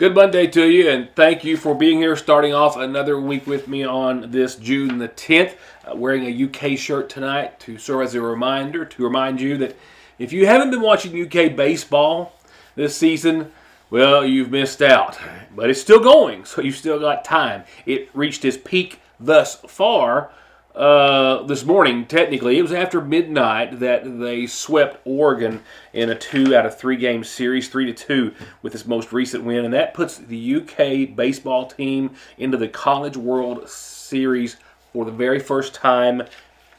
Good Monday to you, and thank you for being here, starting off another week with me on this June the 10th. Wearing a UK shirt tonight to serve as a reminder, to remind you that if you haven't been watching UK baseball this season, well, you've missed out. But it's still going, so you've still got time. It reached its peak thus far this morning, technically. It was after midnight that they swept Oregon in a 2 out of 3 game series, 3-2 with this most recent win. And that puts the UK baseball team into the College World Series for the very first time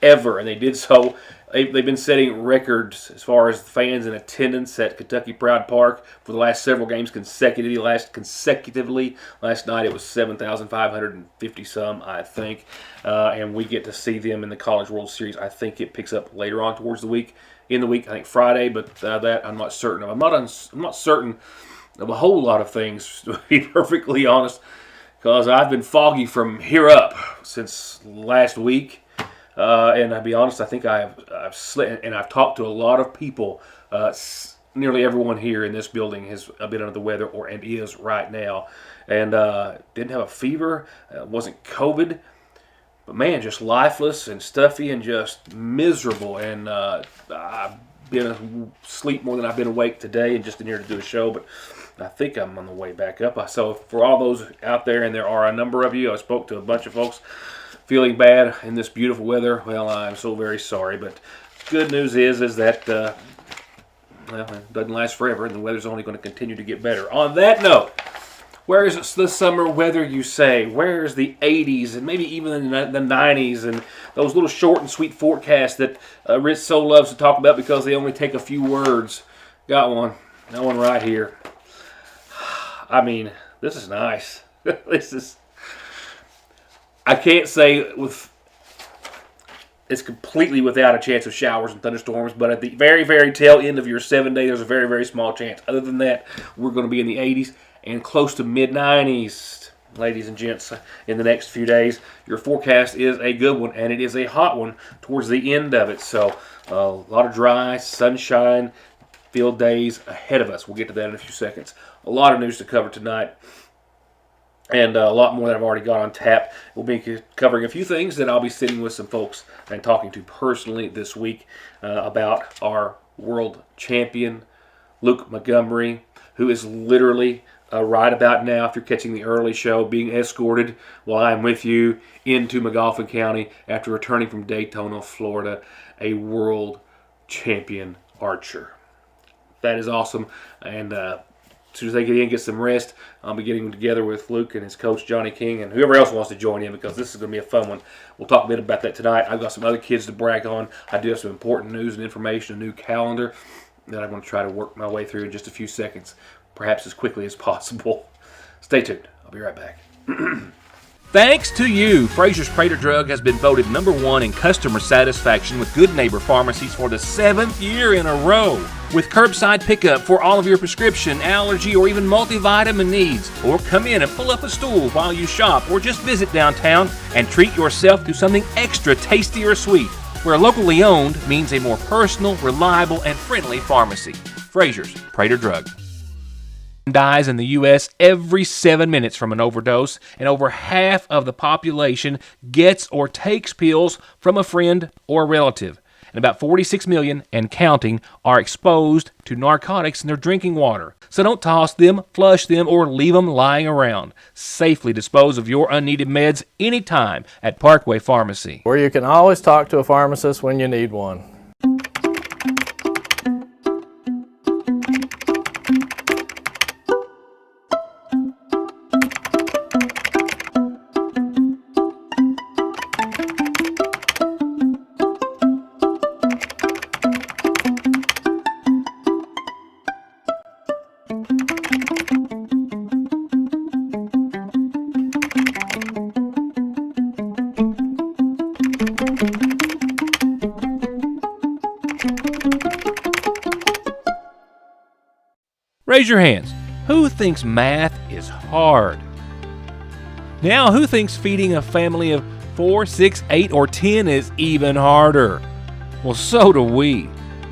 ever. And they did so. They've been setting records as far as fans in attendance at Kentucky Proud Park for the last several games consecutively. Last night it was 7,550 some, I think. And we get to see them in the College World Series. I think it picks up later on towards the week. I think Friday, but that I'm not certain of. I'm not certain of a whole lot of things, to be perfectly honest, because I've been foggy from here up since last week. And I'll be honest, I think I've slipped, and I've talked to a lot of people. Nearly everyone here in this building has been under the weather, and is right now. And didn't have a fever. Wasn't COVID. But man, just lifeless and stuffy and just miserable. And I've been asleep more than I've been awake today, and just in here to do a show. But I think I'm on the way back up. So for all those out there, and there are a number of you, I spoke to a bunch of folks feeling bad in this beautiful weather. Well, I'm so very sorry, but good news is that it doesn't last forever, and the weather's only going to continue to get better. On that note, where's the summer weather, you say? Where's the 80s and maybe even the 90s and those little short and sweet forecasts that Rich so loves to talk about because they only take a few words? Got one. Got one right here. I mean, this is nice. I can't say it's completely without a chance of showers and thunderstorms, but at the very, very tail end of your 7 day, there's a very, very small chance. Other than that, we're going to be in the 80s and close to mid-90s, ladies and gents, in the next few days. Your forecast is a good one, and it is a hot one towards the end of it. So a lot of dry, sunshine, filled days ahead of us. We'll get to that in a few seconds. A lot of news to cover tonight. And a lot more that I've already got on tap. We'll be covering a few things that I'll be sitting with some folks and talking to personally this week about our world champion, Luke Montgomery, who is literally right about now, if you're catching the early show, being escorted while I'm with you into McGoffin County after returning from Daytona, Florida, a world champion archer. That is awesome. And as soon as they get in, get some rest, I'll be getting together with Luke and his coach, Johnny King, and whoever else wants to join in, because this is going to be a fun one. We'll talk a bit about that tonight. I've got some other kids to brag on. I do have some important news and information, a new calendar that I'm going to try to work my way through in just a few seconds, perhaps as quickly as possible. Stay tuned. I'll be right back. Thanks to you, Fraser's Prater Drug has been voted #1 in customer satisfaction with Good Neighbor Pharmacies for the 7th year in a row. With curbside pickup for all of your prescription, allergy, or even multivitamin needs. Or come in and pull up a stool while you shop, or just visit downtown and treat yourself to something extra tasty or sweet. Where locally owned means a more personal, reliable, and friendly pharmacy. Fraser's Prater Drug. Dies in the U.S. every 7 minutes from an overdose, and over half of the population gets or takes pills from a friend or relative. And about 46 million and counting are exposed to narcotics in their drinking water. So don't toss them, flush them, or leave them lying around. Safely dispose of your unneeded meds anytime at Parkway Pharmacy, where you can always talk to a pharmacist when you need one. Raise your hands. Who thinks math is hard? Now, who thinks feeding a family of 4, 6, 8, or 10 is even harder? Well, so do we.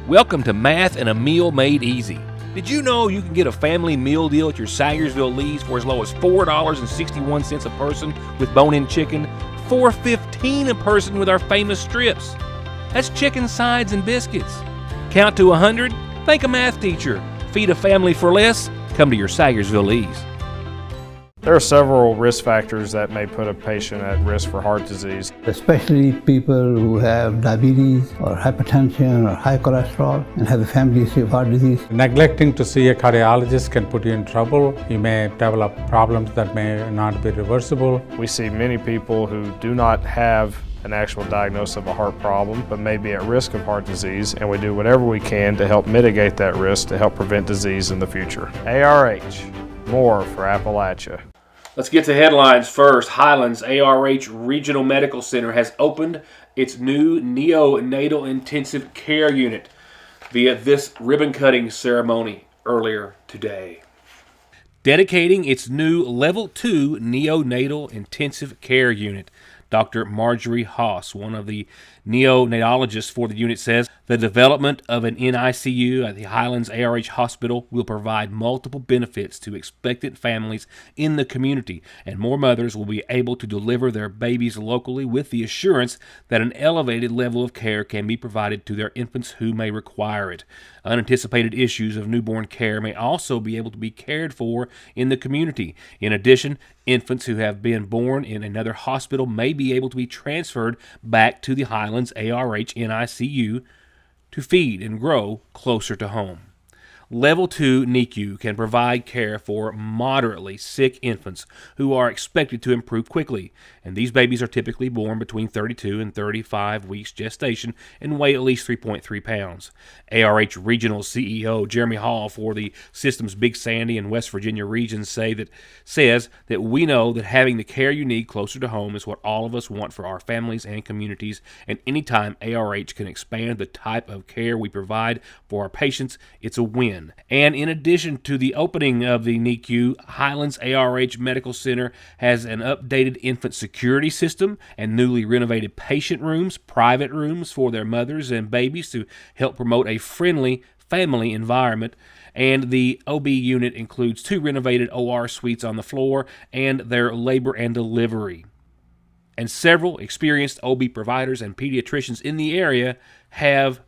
Welcome to Math and a Meal Made Easy. Did you know you can get a family meal deal at your Sayersville Lee's for as low as $4.61 a person with bone-in chicken, $4.15 a person with our famous strips? That's chicken sides and biscuits. Count to 100? Thank a math teacher. Feed a family for less? Come to your Sayersville Lee's. There are several risk factors that may put a patient at risk for heart disease. Especially people who have diabetes or hypertension or high cholesterol and have a family history of heart disease. Neglecting to see a cardiologist can put you in trouble. You may develop problems that may not be reversible. We see many people who do not have an actual diagnosis of a heart problem, but may be at risk of heart disease, and we do whatever we can to help mitigate that risk to help prevent disease in the future. ARH, more for Appalachia. Let's get to headlines first. Highlands ARH Regional Medical Center has opened its new neonatal intensive care unit via this ribbon-cutting ceremony earlier today. Dedicating its new Level 2 neonatal intensive care unit, Dr. Marjorie Haas, one of the neonatologists for the unit, says the development of an NICU at the Highlands ARH Hospital will provide multiple benefits to expectant families in the community, and more mothers will be able to deliver their babies locally with the assurance that an elevated level of care can be provided to their infants who may require it. Unanticipated issues of newborn care may also be able to be cared for in the community. In addition, infants who have been born in another hospital may be able to be transferred back to the Highlands ARH NICU to feed and grow closer to home. Level 2 NICU can provide care for moderately sick infants who are expected to improve quickly, and these babies are typically born between 32 and 35 weeks gestation and weigh at least 3.3 pounds. ARH Regional CEO Jeremy Hall for the system's Big Sandy and West Virginia regions says that we know that having the care you need closer to home is what all of us want for our families and communities, and anytime ARH can expand the type of care we provide for our patients, it's a win. And in addition to the opening of the NICU, Highlands ARH Medical Center has an updated infant security system and newly renovated patient rooms, private rooms for their mothers and babies to help promote a friendly family environment. And the OB unit includes 2 renovated OR suites on the floor and their labor and delivery. And several experienced OB providers and pediatricians in the area have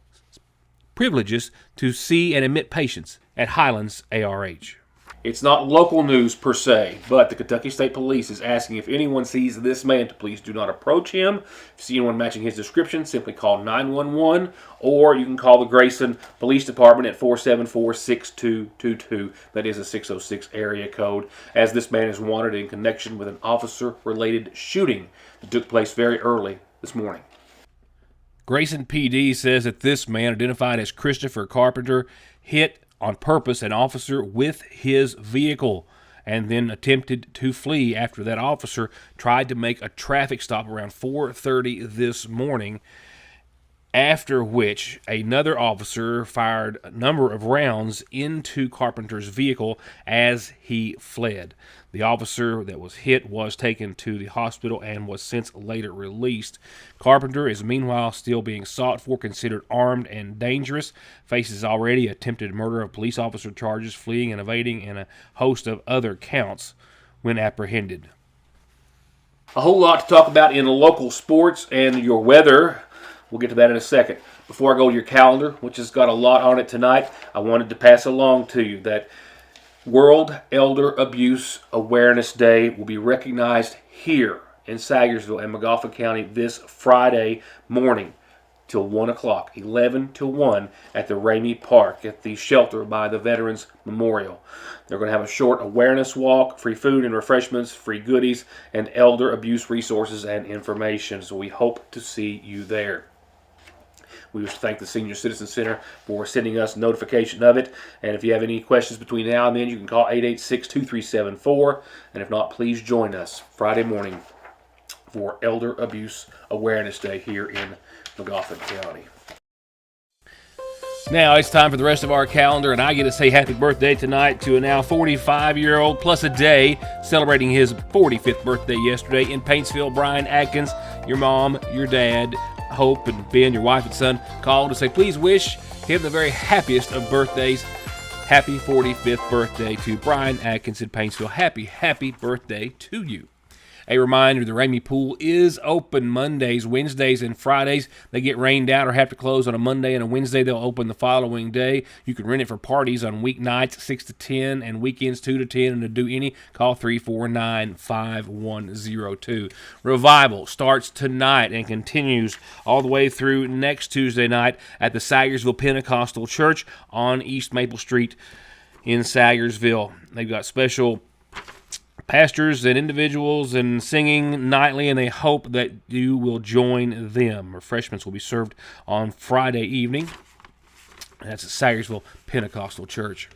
privileges to see and admit patients at Highlands ARH. It's not local news per se, but the Kentucky State Police is asking if anyone sees this man to please do not approach him. If you see anyone matching his description, simply call 911, or you can call the Grayson Police Department at 474-6222. That is a 606 area code, as this man is wanted in connection with an officer-related shooting that took place very early this morning. Grayson PD says that this man, identified as Christopher Carpenter, hit on purpose an officer with his vehicle and then attempted to flee after that officer tried to make a traffic stop around 4:30 this morning, after which another officer fired a number of rounds into Carpenter's vehicle as he fled. The officer that was hit was taken to the hospital and was since later released. Carpenter is meanwhile still being sought for, considered armed and dangerous, faces already attempted murder of police officer charges, fleeing and evading, and a host of other counts when apprehended. A whole lot to talk about in local sports and your weather. We'll get to that in a second. Before I go to your calendar, which has got a lot on it tonight, I wanted to pass along to you that World Elder Abuse Awareness Day will be recognized here in Sayersville and Magafa County this Friday morning till 1 o'clock, 11 till 1 at the Ramey Park at the shelter by the Veterans Memorial. They're going to have a short awareness walk, free food and refreshments, free goodies, and elder abuse resources and information. So we hope to see you there. We wish to thank the Senior Citizen Center for sending us notification of it. And if you have any questions between now and then, you can call 886-2374. And if not, please join us Friday morning for Elder Abuse Awareness Day here in Magafa County. Now it's time for the rest of our calendar, and I get to say happy birthday tonight to a now 45-year-old plus a day, celebrating his 45th birthday yesterday in Paintsville. Brian Atkins, your mom, your dad, Hope, and Ben, your wife and son, called to say please wish him the very happiest of birthdays. Happy 45th birthday to Brian Atkins in Paintsville. Happy birthday to you. A reminder, the Ramey Pool is open Mondays, Wednesdays, and Fridays. They get rained out or have to close on a Monday and a Wednesday. They'll open the following day. You can rent it for parties on weeknights 6 to 10 and weekends 2 to 10. And to do any, call 349-5102. Revival starts tonight and continues all the way through next Tuesday night at the Sayersville Pentecostal Church on East Maple Street in Sayersville. They've got special pastors and individuals and singing nightly, and they hope that you will join them. Refreshments will be served on Friday evening. That's at Sayersville Pentecostal Church.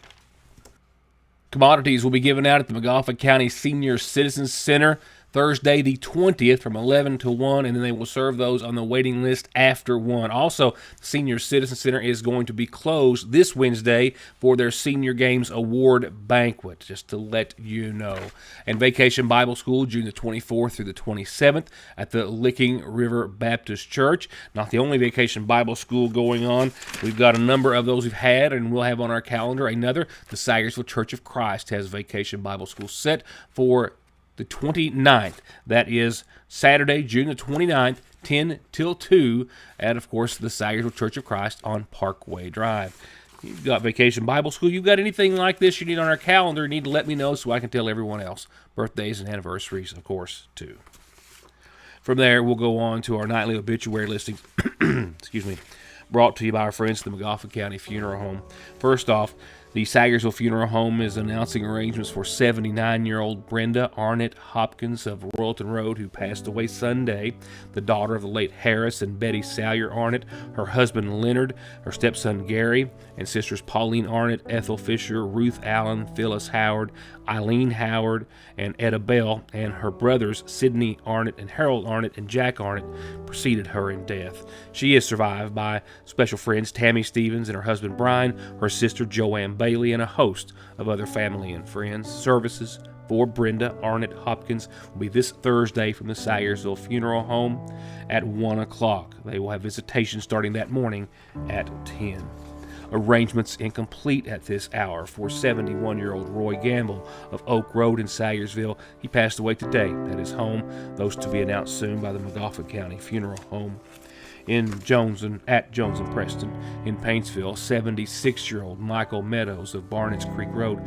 Commodities will be given out at the Montgomery County Senior Citizens Center Thursday the 20th from 11 to 1, and then they will serve those on the waiting list after 1. Also, the Senior Citizen Center is going to be closed this Wednesday for their Senior Games Award Banquet, just to let you know. And Vacation Bible School, June the 24th through the 27th at the Licking River Baptist Church. Not the only Vacation Bible School going on. We've got a number of those we've had, and we'll have on our calendar another. The Sayersville Church of Christ has Vacation Bible School set for the 29th. That is Saturday, June the 29th, 10 till 2 at, of course, the Sayersville Church of Christ on Parkway Drive. You've got Vacation Bible School. You've got anything like this you need on our calendar, you need to let me know so I can tell everyone else. Birthdays and anniversaries, of course, too. From there, we'll go on to our nightly obituary listings. Excuse me. Brought to you by our friends at the Montgomery County Funeral Home. First off, the Sayersville Funeral Home is announcing arrangements for 79-year-old Brenda Arnett Hopkins of Royalton Road, who passed away Sunday, the daughter of the late Harris and Betty Salyer Arnett, her husband Leonard, her stepson Gary, and sisters Pauline Arnett, Ethel Fisher, Ruth Allen, Phyllis Howard, Eileen Howard, and Etta Bell, and her brothers Sidney Arnett and Harold Arnett and Jack Arnett preceded her in death. She is survived by special friends Tammy Stevens and her husband Brian, her sister Joanne Bailey, and a host of other family and friends. Services for Brenda Arnett Hopkins will be this Thursday from the Sayersville Funeral Home at 1 o'clock. They will have visitation starting that morning at 10. Arrangements incomplete at this hour for 71-year-old Roy Gamble of Oak Road in Sayersville. He passed away today at his home. Those to be announced soon by the Montgomery County Funeral Home. At Jones and Preston in Paintsville, 76-year-old Michael Meadows of Barnett's Creek Road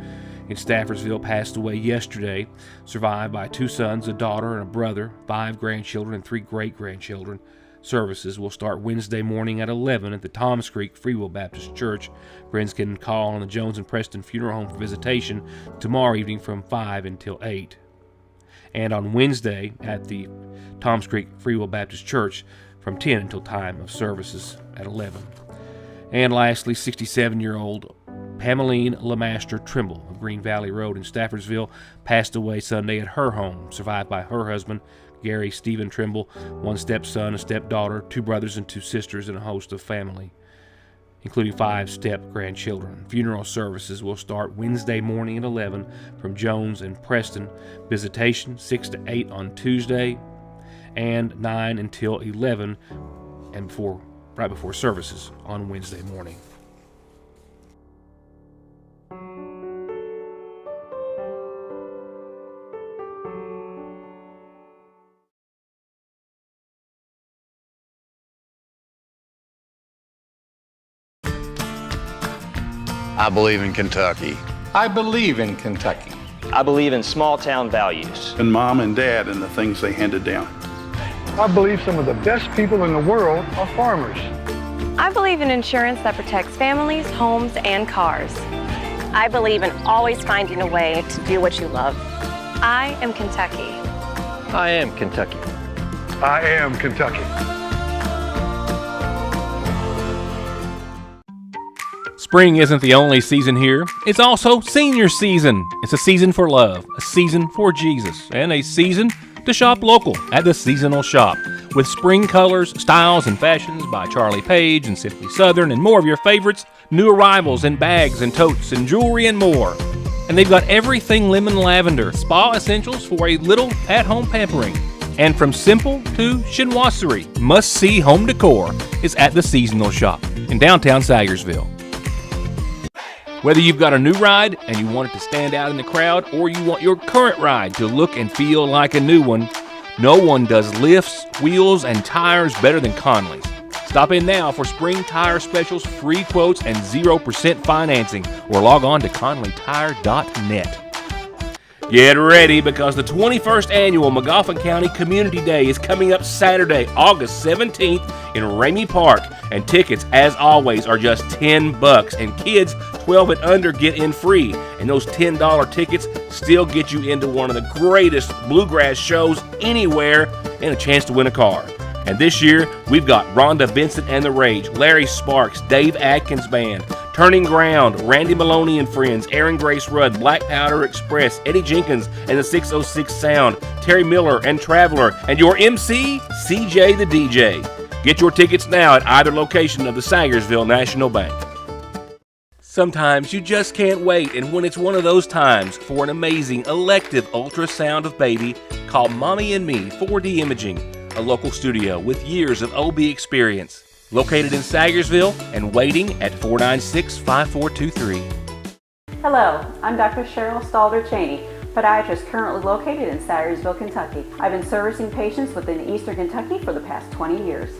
in Staffordsville passed away yesterday, survived by 2 sons, a daughter, and a brother, 5 grandchildren, and 3 great-grandchildren. Services will start Wednesday morning at 11 at the Toms Creek Free Will Baptist Church. Friends can call on the Jones and Preston Funeral Home for visitation tomorrow evening from 5 until 8. And on Wednesday at the Toms Creek Free Will Baptist Church from 10 until time of services at 11. And lastly, 67-year-old Pameline LeMaster Trimble of Green Valley Road in Staffordsville passed away Sunday at her home, survived by her husband, Gary Stephen Trimble, 1 stepson, a stepdaughter, 2 brothers and 2 sisters, and a host of family, including 5 step-grandchildren. Funeral services will start Wednesday morning at 11 from Jones and Preston. Visitation 6 to 8 on Tuesday, and 9 until 11, and right before services on Wednesday morning. I believe in Kentucky. I believe in Kentucky. I believe in small town values. And Mom and Dad and the things they handed down. I believe some of the best people in the world are farmers. I believe in insurance that protects families, homes, and cars. I believe in always finding a way to do what you love. I am Kentucky. I am Kentucky. I am Kentucky. Spring isn't the only season here. It's also senior season. It's a season for love, a season for Jesus, and a season to shop local at the Seasonal Shop. With spring colors, styles, and fashions by Charlie Page and Simply Southern, and more of your favorites, new arrivals in bags and totes and jewelry and more. And they've got everything lemon lavender, spa essentials for a little at-home pampering. And from simple to chinoiserie, must-see home decor is at the Seasonal Shop in downtown Sayersville. Whether you've got a new ride and you want it to stand out in the crowd, or you want your current ride to look and feel like a new one, no one does lifts, wheels, and tires better than Conley's. Stop in now for spring tire specials, free quotes, and 0% financing, or log on to conleytire.net. Get ready, because the 21st annual McGoffin County Community Day is coming up Saturday, August 17th in Ramey Park, and tickets, as always, are just $10, and kids 12 and under get in free, and those $10 tickets still get you into one of the greatest bluegrass shows anywhere and a chance to win a car. And this year, we've got Rhonda Vincent and the Rage, Larry Sparks, Dave Atkins Band, Turning Ground, Randy Maloney and Friends, Aaron Grace Rudd, Black Powder Express, Eddie Jenkins and the 606 Sound, Terry Miller and Traveler, and your MC, CJ the DJ. Get your tickets now at either location of the Sagersville National Bank. Sometimes you just can't wait, and when it's one of those times for an amazing elective ultrasound of baby, call Mommy and Me 4D Imaging, a local studio with years of OB experience. Located in Sagersville and waiting at 496-5423. Hello, I'm Dr. Cheryl Stalder-Cheney, podiatrist currently located in Sagersville, Kentucky. I've been servicing patients within Eastern Kentucky for the past 20 years.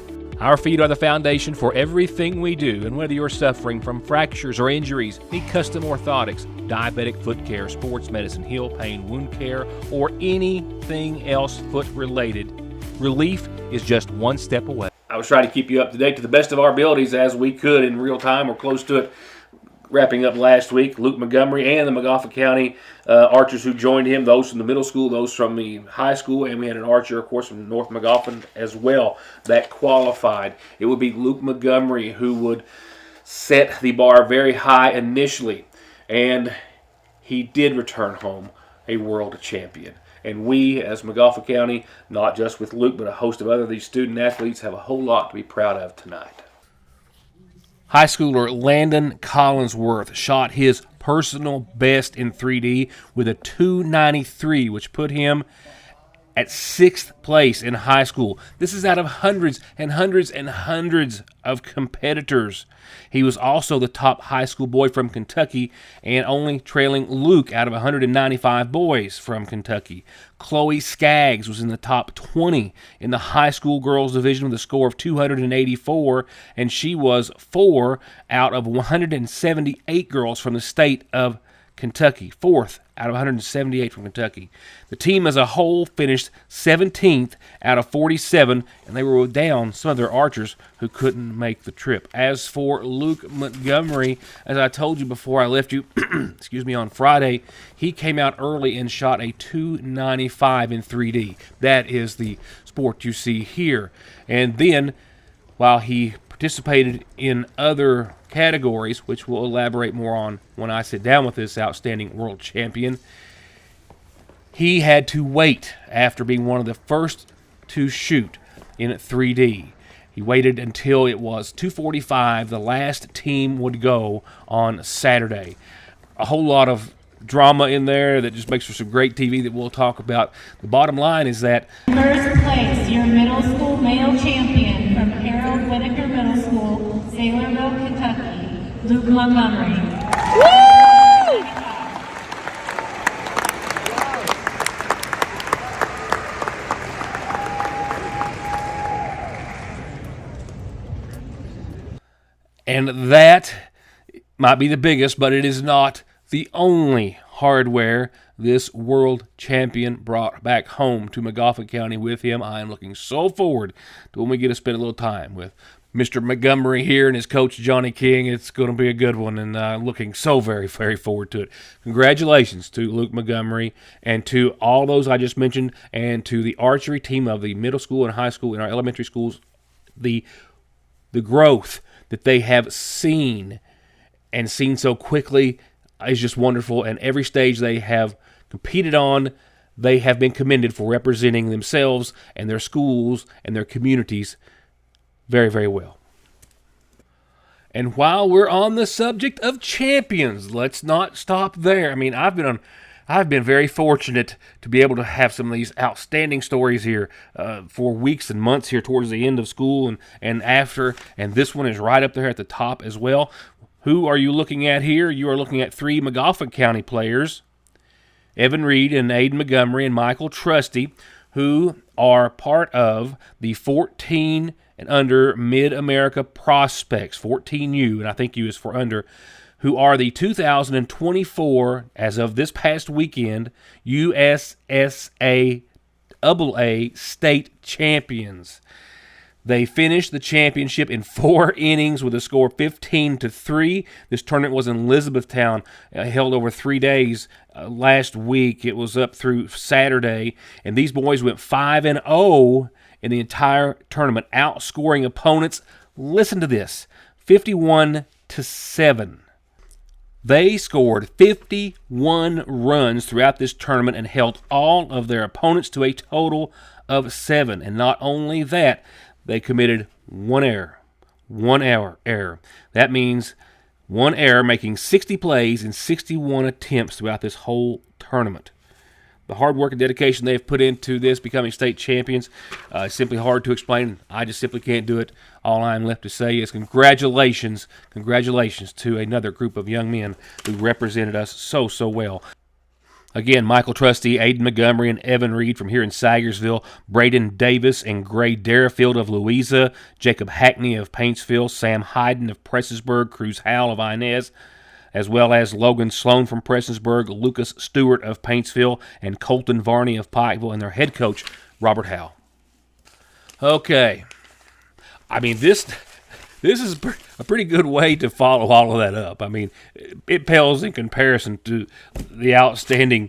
Our feet are the foundation for everything we do, and whether you're suffering from fractures or injuries, need custom orthotics, diabetic foot care, sports medicine, heel pain, wound care, or anything else foot related, relief is just one step away. I was trying to keep you up to date to the best of our abilities as we could in real time. We're close to it. Wrapping up last week, Luke Montgomery and the McGoffin County archers who joined him, those from the middle school, those from the high school, and we had an archer, of course, from North McGoffin as well that qualified. It would be Luke Montgomery who would set the bar very high initially, and he did return home a world champion. And we, as McGoffin County, not just with Luke, but a host of other these student athletes, have a whole lot to be proud of tonight. High schooler Landon Collinsworth shot his personal best in 3D with a 293, which put him at 6th place in high school. This is out of hundreds and hundreds and hundreds of competitors. He was also the top high school boy from Kentucky and only trailing Luke out of 195 boys from Kentucky. Chloe Skaggs was in the top 20 in the high school girls division with a score of 284, and she was 4 out of 178 girls from the state of Kentucky, 4th out of 178 from Kentucky. The team as a whole finished 17th out of 47, and they were down some of their archers who couldn't make the trip. As for Luke Montgomery, as I told you before I left you, on Friday, he came out early and shot a 295 in 3D. That is the sport you see here. And then, while he participated in other categories, which we'll elaborate more on when I sit down with this outstanding world champion, he had to wait after being one of the first to shoot in 3D. He waited until it was 2:45. The last team would go on Saturday. A whole lot of drama in there that just makes for some great TV that we'll talk about. The bottom line is that first place, your middle school male champion from Harold Whitaker Middle School, Saylorville, Kentucky, Luke Montgomery. Woo! And that might be the biggest, but it is not the only hardware this world champion brought back home to McGoffin County with him. I am looking so forward to when we get to spend a little time with Mr. Montgomery here and his coach, Johnny King. It's going to be a good one, and I'm looking so very, very forward to it. Congratulations to Luke Montgomery and to all those I just mentioned, and to the archery team of the middle school and high school and our elementary schools. The growth that they have seen and seen so quickly is just wonderful, and every stage they have competed on, they have been commended for representing themselves and their schools and their communities very, very well. And while we're on the subject of champions, let's not stop there. I mean, I've been very fortunate to be able to have some of these outstanding stories here for weeks and months here towards the end of school and after, and this one is right up there at the top as well. Who are you looking at here? You are looking at 3 Magafa County players, Evan Reed and Aiden Montgomery and Michael Trusty, who are part of the 14 and under Mid-America Prospects, 14U, and I think U is for under, who are the 2024, as of this past weekend, USSA AA state champions. They finished the championship in 4 innings with a score of 15-3. This tournament was in Elizabethtown, held over 3 days last week. It was up through Saturday, and these boys went 5-0 in the entire tournament, outscoring opponents. Listen to this, 51-7. They scored 51 runs throughout this tournament and held all of their opponents to a total of 7. And not only that, they committed 1 error. 1 error. That means 1 error, making 60 plays in 61 attempts throughout this whole tournament. The hard work and dedication they've put into this, becoming state champions, is simply hard to explain. I just simply can't do it. All I'm left to say is congratulations to another group of young men who represented us so well. Again, Michael Trusty, Aiden Montgomery, and Evan Reed from here in Sagersville, Braden Davis and Gray Darafield of Louisa, Jacob Hackney of Paintsville, Sam Hyden of Prestonsburg, Cruz Howell of Inez, as well as Logan Sloan from Prestonsburg, Lucas Stewart of Paintsville, and Colton Varney of Pikeville, and their head coach, Robert Howe. Okay. I mean, this is a pretty good way to follow all of that up. I mean, it pales in comparison to the outstanding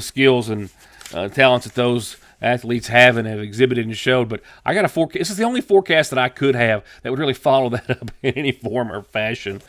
skills and talents that those athletes have and have exhibited and showed. But I got a forecast. This is the only forecast that I could have that would really follow that up in any form or fashion.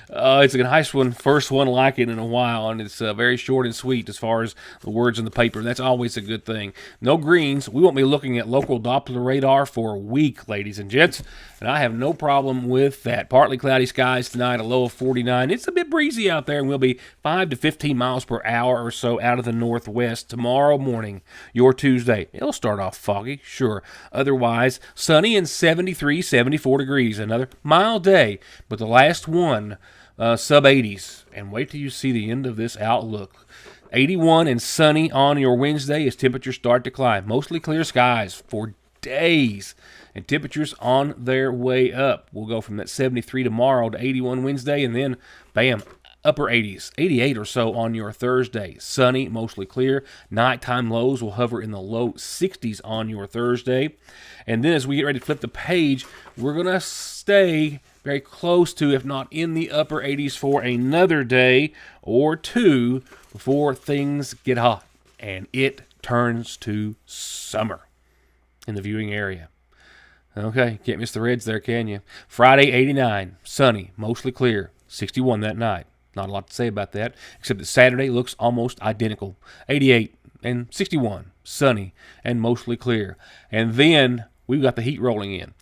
It's a nice one, first one like it in a while, and it's very short and sweet as far as the words in the paper. That's always a good thing. No greens. We won't be looking at local Doppler radar for a week, ladies and gents, and I have no problem with that. Partly cloudy skies tonight, a low of 49. It's a bit breezy out there, and we'll be 5 to 15 miles per hour or so out of the northwest tomorrow morning, your Tuesday. It'll start off foggy, sure. Otherwise, sunny and 73, 74 degrees. Another mild day, but the last one, sub-80s, and wait till you see the end of this outlook. 81 and sunny on your Wednesday as temperatures start to climb. Mostly clear skies for days, and temperatures on their way up. We'll go from that 73 tomorrow to 81 Wednesday, and then, bam, upper 80s, 88 or so on your Thursday. Sunny, mostly clear. Nighttime lows will hover in the low 60s on your Thursday. And then as we get ready to flip the page, we're going to stay very close to, if not in the upper 80s for another day or two before things get hot and it turns to summer in the viewing area. Okay, can't miss the Reds there, can you? Friday, 89, sunny, mostly clear, 61 that night. Not a lot to say about that, except that Saturday looks almost identical. 88 and 61, sunny and mostly clear. And then we've got the heat rolling in.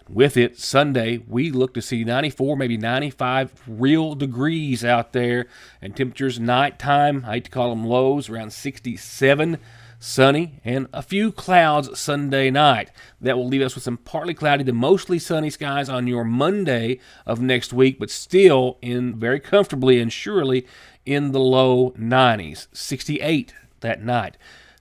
With it, Sunday, we look to see 94, maybe 95 real degrees out there, and temperatures nighttime, I hate to call them lows, around 67, sunny, and a few clouds Sunday night. That will leave us with some partly cloudy to mostly sunny skies on your Monday of next week, but still in very comfortably and surely in the low 90s, 68 that night.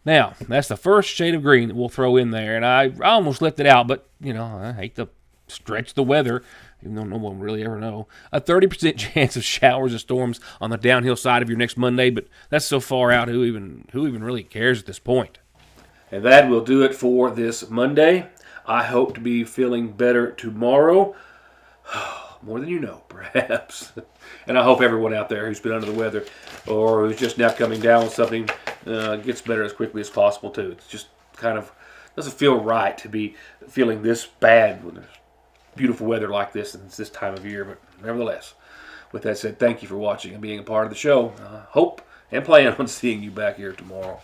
Now, that's the first shade of green that we'll throw in there, and I almost left it out, but, you know, I hate to stretch the weather, even though no one will really ever know. A 30% chance of showers and storms on the downhill side of your next Monday, but that's so far out, who even really cares at this point? And that will do it for this Monday. I hope to be feeling better tomorrow. More than you know, perhaps. And I hope everyone out there who's been under the weather or who's just now coming down with something gets better as quickly as possible, too. It's just kind of doesn't feel right to be feeling this bad when there's beautiful weather like this and it's this time of year. But nevertheless, with that said, thank you for watching and being a part of the show. Hope and plan on seeing you back here tomorrow.